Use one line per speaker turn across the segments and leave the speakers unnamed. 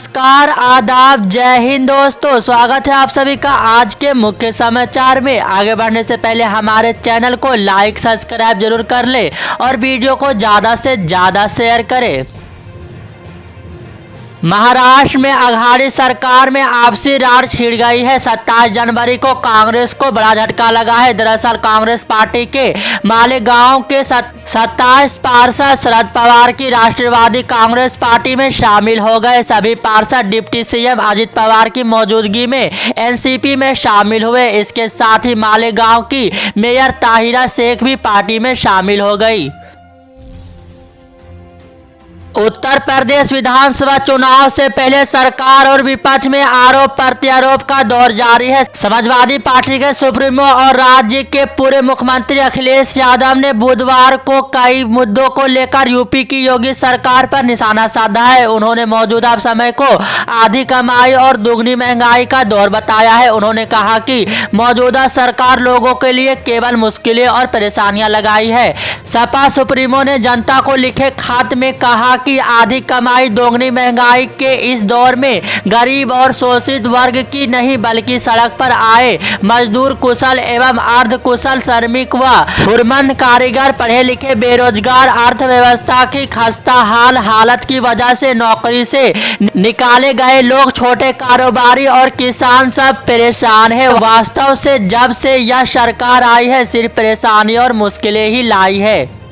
नमस्कार, आदाब, जय हिंद दोस्तों। स्वागत है आप सभी का आज के मुख्य समाचार में। आगे बढ़ने से पहले हमारे चैनल को लाइक सब्सक्राइब जरूर कर ले और वीडियो को ज़्यादा से ज़्यादा शेयर करें। महाराष्ट्र में अघाड़ी सरकार में आपसी रार छिड़ गई है। 27 जनवरी को कांग्रेस को बड़ा झटका लगा है। दरअसल कांग्रेस पार्टी के मालेगांव के 27 पार्षद शरद पवार की राष्ट्रवादी कांग्रेस पार्टी में शामिल हो गए। सभी पार्षद डिप्टी सीएम अजित पवार की मौजूदगी में एनसीपी में शामिल हुए। इसके साथ ही मालेगांव की मेयर ताहिरा शेख भी पार्टी में शामिल हो गई। उत्तर प्रदेश विधानसभा चुनाव से पहले सरकार और विपक्ष में आरोप प्रत्यारोप का दौर जारी है। समाजवादी पार्टी के सुप्रीमो और राज्य के पूर्व मुख्यमंत्री अखिलेश यादव ने बुधवार को कई मुद्दों को लेकर यूपी की योगी सरकार पर निशाना साधा है। उन्होंने मौजूदा समय को आधी कमाई और दुगनी महंगाई का दौर बताया है। उन्होंने कहा कि मौजूदा सरकार लोगों के लिए केवल मुश्किलें और परेशानियां लगाई है। सपा सुप्रीमो ने जनता को लिखे खत में कहा कि आधी कमाई दोगुनी महंगाई के इस दौर में गरीब और शोषित वर्ग की नहीं बल्कि सड़क पर आए मजदूर, कुशल एवं अर्ध कुशल श्रमिक व हुरमन कारीगर, पढ़े लिखे बेरोजगार, अर्थव्यवस्था की खस्ता हाल हालत की वजह से नौकरी से निकाले गए लोग, छोटे कारोबारी और किसान सब परेशान है। वास्तव से जब से यह सरकार आई है सिर्फ परेशानी और मुश्किलें ही लाई है।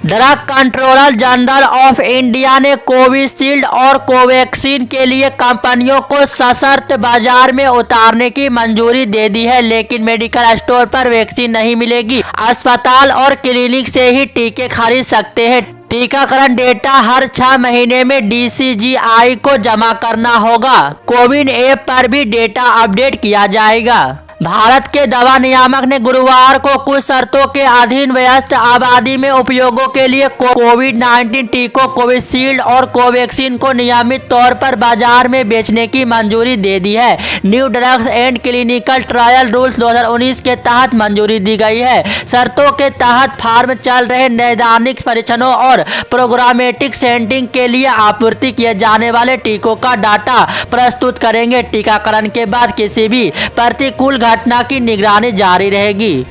Drug controller general of India ने कोविशील्ड और कोवैक्सीन के लिए कंपनियों को सशर्त बाजार में उतारने की मंजूरी दे दी है, लेकिन मेडिकल स्टोर पर वैक्सीन नहीं मिलेगी। अस्पताल और क्लिनिक से ही टीके खरीद सकते हैं। टीकाकरण डेटा हर 6 महीने में DCGI को जमा करना होगा। कोविन ऐप पर भी डेटा अपडेट किया जाएगा। भारत के दवा नियामक ने गुरुवार को कुछ शर्तों के अधीन व्यस्त आबादी में उपयोगों के लिए कोविड-19 टीकों कोविशील्ड और कोवैक्सीन को नियमित तौर पर बाजार में बेचने की मंजूरी दे दी है। New drugs and clinical trial rules 2019 के तहत मंजूरी दी गई है। शर्तों के तहत फार्म चल रहे नैदानिक परीक्षणों और प्रोग्रामेटिक सेटिंग के लिए आपूर्ति किए जाने वाले टीकों का डाटा प्रस्तुत करेंगे। टीकाकरण के बाद किसी भी प्रतिकूल घटना की निगरानी जारी रहेगी।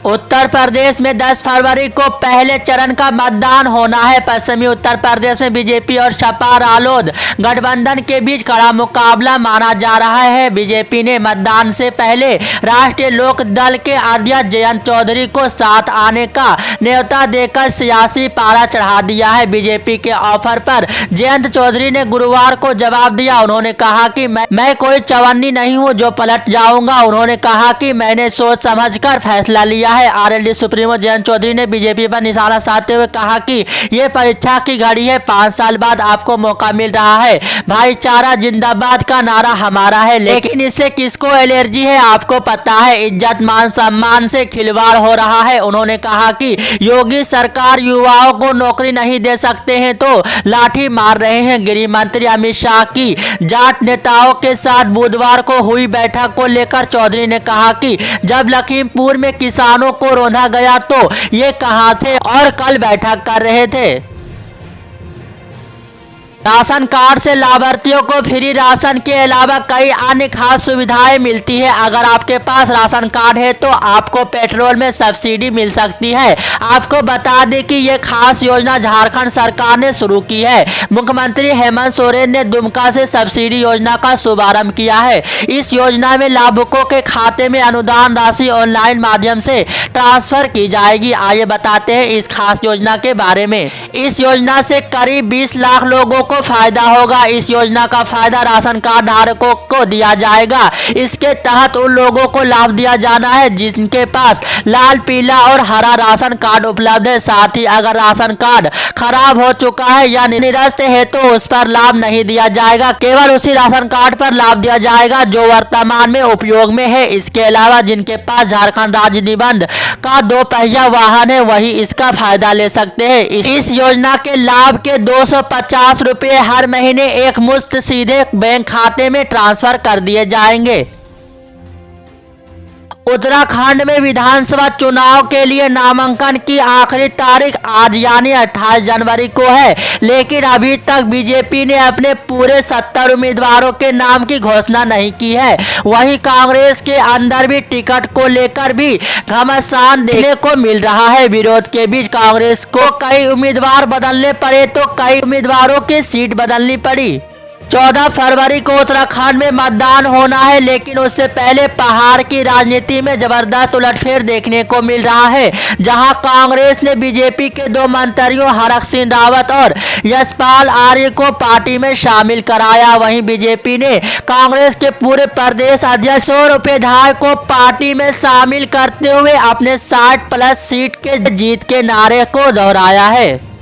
उत्तर प्रदेश में 10 फरवरी को पहले चरण का मतदान होना है। पश्चिमी उत्तर प्रदेश में बीजेपी और सपा रालोद गठबंधन के बीच कड़ा मुकाबला माना जा रहा है। बीजेपी ने मतदान से पहले राष्ट्रीय लोक दल के अध्यक्ष जयंत चौधरी को साथ आने का न्योता देकर सियासी पारा चढ़ा दिया है। बीजेपी के ऑफर पर जयंत चौधरी ने गुरुवार को जवाब दिया। उन्होंने कहा कि मैं कोई चवन्नी नहीं हूं जो पलट जाऊंगा। उन्होंने कहा कि मैंने सोच समझकर फैसला लिया है। आरएलडी सुप्रीमो जयंत चौधरी ने बीजेपी पर निशाना साधते हुए कहा कि ये परीक्षा की घड़ी है। 5 साल बाद आपको मौका मिल रहा है। भाईचारा जिंदाबाद का नारा हमारा है, लेकिन इससे किसको एलर्जी है आपको पता है। इज्जत मान सम्मान से खिलवाड़ हो रहा है। उन्होंने कहा कि योगी सरकार युवाओं को नौकरी नहीं दे सकते हैं तो लाठी मार रहे हैं। गृह मंत्री अमित शाह की जाट नेताओं के साथ बुधवार को हुई बैठक को लेकर चौधरी ने कहा कि जब लखीमपुर में किसानों को रोंधा गया तो ये कहा थे और कल बैठक कर रहे थे। राशन कार्ड से लाभार्थियों को फ्री राशन के अलावा कई अन्य खास सुविधाएं मिलती है। अगर आपके पास राशन कार्ड है तो आपको पेट्रोल में सब्सिडी मिल सकती है। आपको बता दें कि यह खास योजना झारखंड सरकार ने शुरू की है। मुख्यमंत्री हेमंत सोरेन ने दुमका से सब्सिडी योजना का शुभारंभ किया है। इस योजना में लाभुकों के खाते में अनुदान राशि ऑनलाइन माध्यम से ट्रांसफर की जाएगी। आइए बताते हैं इस खास योजना के बारे में। इस योजना से करीब 20 लाख लोगों को फायदा होगा। इस योजना का फायदा राशन कार्ड धारकों को दिया जाएगा। इसके तहत उन लोगों को लाभ दिया जाना है जिनके पास लाल, पीला और हरा राशन कार्ड उपलब्ध है। साथ ही अगर राशन कार्ड खराब हो चुका है या निरस्त है तो उस पर लाभ नहीं दिया जाएगा। केवल उसी राशन कार्ड पर लाभ दिया जाएगा जो वर्तमान में उपयोग में है। इसके अलावा जिनके पास झारखंड राज्य निबंध का 2 पहिया वाहन है वही इसका फायदा ले सकते हैं। इस योजना के लाभ के 250 रुपए हर महीने एक मुश्त सीधे बैंक खाते में ट्रांसफर कर दिए जाएंगे। उत्तराखंड में विधानसभा चुनाव के लिए नामांकन की आखिरी तारीख आज यानी 28 जनवरी को है, लेकिन अभी तक बीजेपी ने अपने पूरे 70 उम्मीदवारों के नाम की घोषणा नहीं की है। वहीं कांग्रेस के अंदर भी टिकट को लेकर भी घमासान देखने को मिल रहा है। विरोध के बीच कांग्रेस को कई उम्मीदवार बदलने पड़े तो कई उम्मीदवारों की सीट बदलनी पड़ी। 14 फरवरी को उत्तराखंड में मतदान होना है, लेकिन उससे पहले पहाड़ की राजनीति में जबरदस्त उलटफेर देखने को मिल रहा है, जहां कांग्रेस ने बीजेपी के 2 मंत्रियों हरक सिंह रावत और यशपाल आर्य को पार्टी में शामिल कराया। वहीं बीजेपी ने कांग्रेस के पूरे प्रदेश अध्यक्ष और उपाध्यक्ष को पार्टी में शामिल करते हुए अपने 60+ सीट के जीत के नारे को दोहराया है।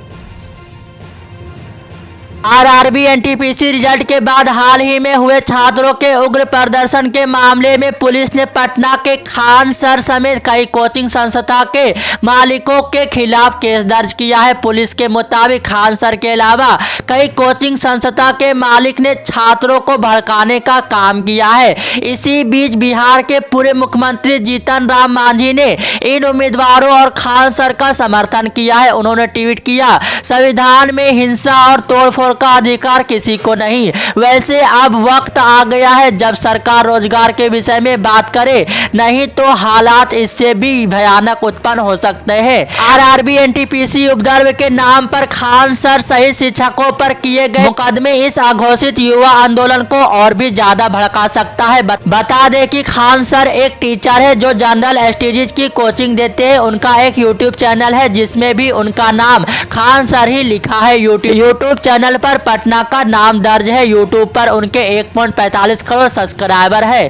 आरआरबी एनटीपीसी रिजल्ट के बाद हाल ही में हुए छात्रों के उग्र प्रदर्शन के मामले में पुलिस ने पटना के खान सर समेत कई कोचिंग संस्था के मालिकों के खिलाफ केस दर्ज किया है। पुलिस के मुताबिक खान सर के अलावा कई कोचिंग संस्था के मालिक ने छात्रों को भड़काने का काम किया है। इसी बीच बिहार के पूर्व मुख्यमंत्री जीतन राम मांझी ने इन उम्मीदवारों और खान सर का समर्थन किया है। उन्होंने ट्वीट किया, संविधान में हिंसा और तोड़फोड़ का अधिकार किसी को नहीं। वैसे अब वक्त आ गया है जब सरकार रोजगार के विषय में बात करे, नहीं तो हालात इससे भी भयानक उत्पन्न हो सकते हैं। आरआरबी एनटीपीसी उपद्रव के नाम पर खान सर सहित शिक्षकों पर किए गए मुकदमे इस अघोषित युवा आंदोलन को और भी ज्यादा भड़का सकता है। बता दें कि खान सर एक टीचर है जो जनरल एसटीजीज की कोचिंग देते हैं। उनका एक यूट्यूब चैनल है जिसमें भी उनका नाम खान सर ही लिखा है। यूट्यूब चैनल पर पटना का नाम दर्ज है। यूट्यूब पर उनके 1.45 करोड़ सब्सक्राइबर है।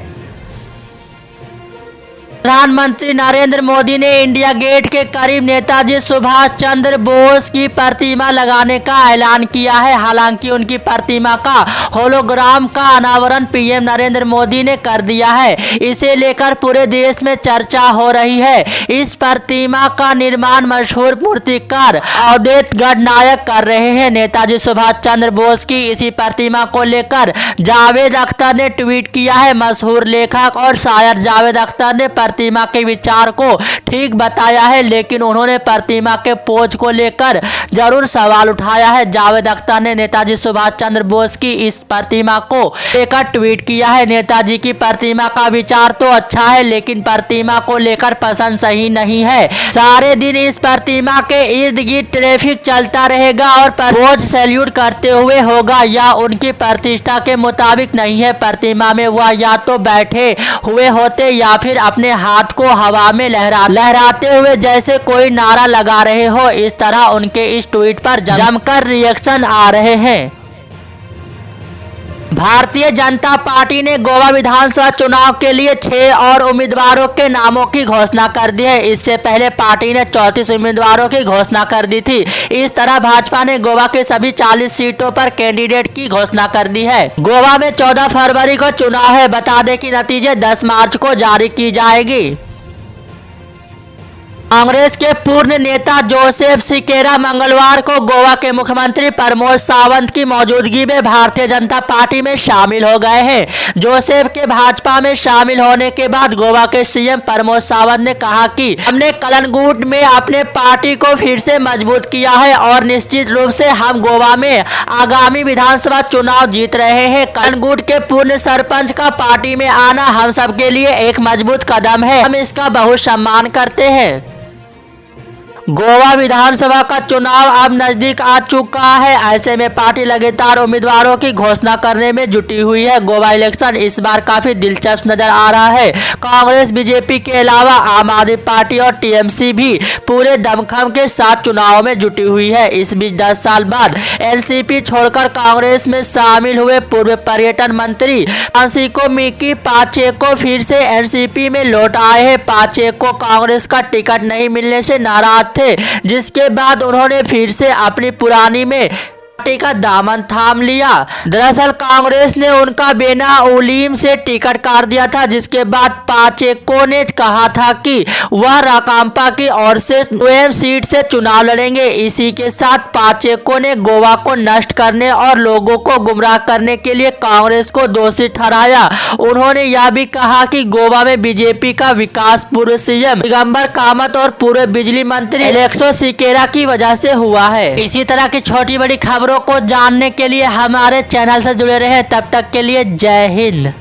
प्रधानमंत्री नरेंद्र मोदी ने इंडिया गेट के करीब नेताजी सुभाष चंद्र बोस की प्रतिमा लगाने का ऐलान किया है। हालांकि उनकी प्रतिमा का होलोग्राम का अनावरण पीएम नरेंद्र मोदी ने कर दिया है। इसे लेकर पूरे देश में चर्चा हो रही है। इस प्रतिमा का निर्माण मशहूर मूर्तिकार अवधेश गढ़नायक कर रहे हैं। नेताजी सुभाष चंद्र बोस की इसी प्रतिमा को लेकर जावेद अख्तर ने ट्वीट किया है। मशहूर लेखक और शायर जावेद अख्तर ने प्रतिमा के विचार को ठीक बताया है, लेकिन उन्होंने प्रतिमा के पोज को लेकर जरूर सवाल उठाया है। जावेद अख्तर ने नेताजी सुभाष चंद्र बोस की इस प्रतिमा को लेकर ट्वीट किया है, नेताजी की प्रतिमा का विचार तो अच्छा है, लेकिन प्रतिमा को लेकर पसंद सही नहीं है। सारे दिन इस प्रतिमा के इर्द गिर्द ट्रैफिक चलता रहेगा और पोज सैल्यूट करते हुए होगा। या उनकी प्रतिष्ठा के मुताबिक नहीं है। प्रतिमा में वह या तो बैठे हुए होते या फिर अपने हाथ को हवा में लहराते हुए जैसे कोई नारा लगा रहे हो। इस तरह उनके इस ट्वीट पर जमकर रिएक्शन आ रहे हैं। भारतीय जनता पार्टी ने गोवा विधानसभा चुनाव के लिए 6 और उम्मीदवारों के नामों की घोषणा कर दी है। इससे पहले पार्टी ने 34 उम्मीदवारों की घोषणा कर दी थी। इस तरह भाजपा ने गोवा के सभी 40 सीटों पर कैंडिडेट की घोषणा कर दी है। गोवा में 14 फरवरी को चुनाव है। बता दें कि नतीजे 10 मार्च को जारी की जाएगी। कांग्रेस के पूर्व नेता जोसेफ सिकेरा मंगलवार को गोवा के मुख्यमंत्री प्रमोद सावंत की मौजूदगी में भारतीय जनता पार्टी में शामिल हो गए हैं। जोसेफ के भाजपा में शामिल होने के बाद गोवा के सीएम प्रमोद सावंत ने कहा कि हमने कलंगुट में अपने पार्टी को फिर से मजबूत किया है और निश्चित रूप से हम गोवा में आगामी विधानसभा चुनाव जीत रहे हैं। कलंगुट के पूर्व सरपंच का पार्टी में आना हम सबके लिए एक मजबूत कदम है। हम इसका बहुत सम्मान करते हैं। गोवा विधानसभा का चुनाव अब नजदीक आ चुका है। ऐसे में पार्टी लगातार उम्मीदवारों की घोषणा करने में जुटी हुई है। गोवा इलेक्शन इस बार काफी दिलचस्प नजर आ रहा है। कांग्रेस, बीजेपी के अलावा आम आदमी पार्टी और टीएमसी भी पूरे दमखम के साथ चुनाव में जुटी हुई है। इस बीच 10 साल बाद एनसीपी छोड़कर कांग्रेस में शामिल हुए पूर्व पर्यटन मंत्री फ्रांसिस्को मिकी पाचेको फिर से एनसीपी में लौट आए हैं। पाचेको कांग्रेस का टिकट नहीं मिलने से नाराज थे, जिसके बाद उन्होंने फिर से अपनी पुरानी में पार्टी का दामन थाम लिया। दरअसल कांग्रेस ने उनका बिना उलीम से टिकट काट दिया था, जिसके बाद पाचेको ने कहा था कि वह राकांपा की ओर से स्वयं सीट से चुनाव लड़ेंगे। इसी के साथ पाचेको ने गोवा को नष्ट करने और लोगों को गुमराह करने के लिए कांग्रेस को दोषी ठहराया। उन्होंने यह भी कहा कि गोवा में बीजेपी का विकास पूर्व सीएम दिगंबर कामत और पूर्व बिजली मंत्री एलेक्सो सिकेरा की वजह से हुआ है। इसी तरह की छोटी बड़ी खबरों को जानने के लिए हमारे चैनल से जुड़े रहे। तब तक के लिए जय हिंद।